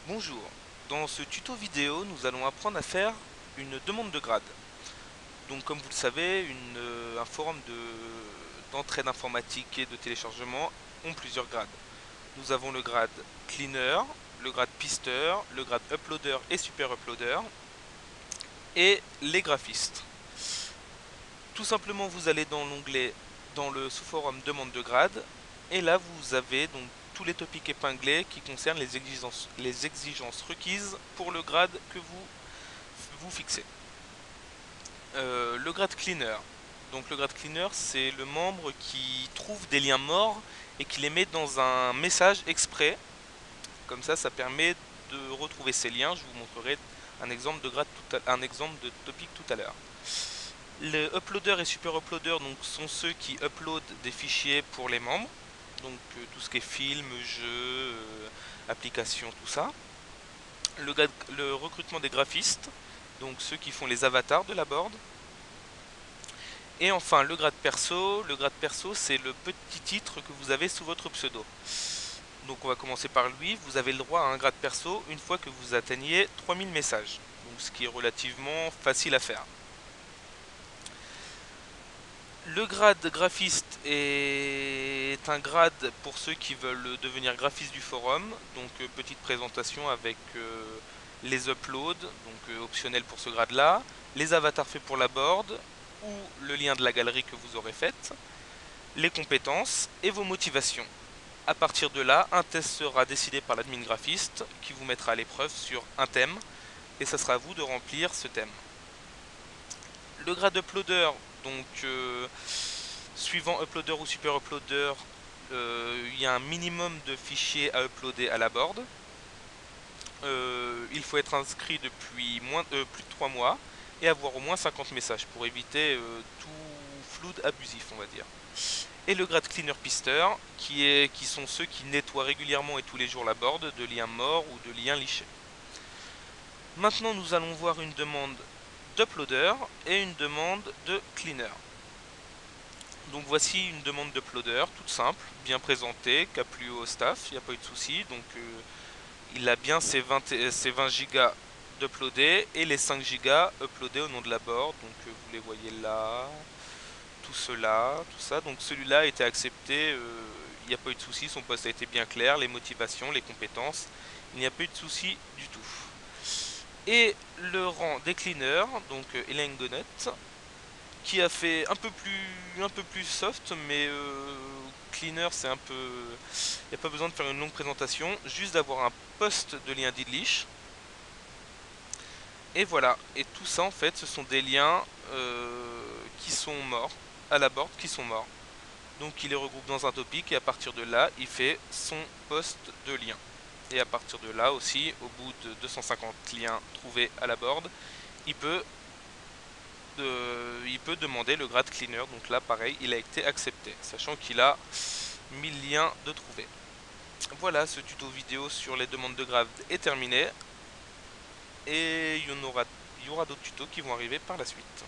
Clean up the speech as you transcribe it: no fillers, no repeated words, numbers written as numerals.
Bonjour, dans ce tuto vidéo nous allons apprendre à faire une demande de grade. Donc comme vous le savez, un forum d'entraide informatique et de téléchargement ont plusieurs grades. Nous avons le grade cleaner, le grade pister, le grade uploader et super uploader et les graphistes. Tout simplement vous allez dans l'onglet dans le sous-forum demande de grade et là vous avez donc tous les topics épinglés qui concernent les exigences requises pour le grade que vous fixez. Le grade cleaner. Donc le grade cleaner, c'est le membre qui trouve des liens morts et qui les met dans un message exprès. Comme ça permet de retrouver ces liens. Je vous montrerai un exemple de un exemple de topic tout à l'heure. Les uploaders et super uploaders donc, sont ceux qui uploadent des fichiers pour les membres. Donc tout ce qui est film, jeux, applications, tout ça. Le recrutement des graphistes, donc ceux qui font les avatars de la board. Et enfin le grade perso c'est le petit titre que vous avez sous votre pseudo. Donc on va commencer par lui, vous avez le droit à un grade perso une fois que vous atteignez 3000 messages, donc ce qui est relativement facile à faire. Le grade graphiste est un grade pour ceux qui veulent devenir graphistes du forum, donc petite présentation avec les uploads, donc optionnel pour ce grade là, les avatars faits pour la board, ou le lien de la galerie que vous aurez faite, les compétences et vos motivations. À partir de là, un test sera décidé par l'admin graphiste qui vous mettra à l'épreuve sur un thème et ça sera à vous de remplir ce thème. Le grade uploader, donc suivant uploader ou super uploader, il y a un minimum de fichiers à uploader à la board. Il faut être inscrit depuis plus de 3 mois et avoir au moins 50 messages pour éviter tout flood abusif, on va dire. Et le grade cleaner pister, qui sont ceux qui nettoient régulièrement et tous les jours la board de liens morts ou de liens lichés. Maintenant, nous allons voir une demande d'uploader et une demande de cleaner. Donc voici une demande d'uploader, toute simple, bien présentée, qui a plu au staff, il n'y a pas eu de souci. Donc il a bien ses 20 Go d'uploader et les 5 Go uploadés au nom de la board. Donc vous les voyez là, tout cela, tout ça. Donc celui-là a été accepté, il n'y a pas eu de souci, son poste a été bien clair, les motivations, les compétences, il n'y a pas eu de souci du tout. Et le rang des cleaners, donc Elaine Gonnet, qui a fait un peu plus soft, mais cleaner c'est un peu... Il n'y a pas besoin de faire une longue présentation, juste d'avoir un post de lien d'Idlish. Et voilà, et tout ça en fait ce sont des liens qui sont morts, à la board qui sont morts. Donc il les regroupe dans un topic et à partir de là il fait son post de lien. Et à partir de là aussi, au bout de 250 liens trouvés à la board, il peut demander le grade cleaner. Donc là pareil, il a été accepté, sachant qu'il a 1000 liens de trouvés. Voilà, ce tuto vidéo sur les demandes de grade est terminé. Et il y aura d'autres tutos qui vont arriver par la suite.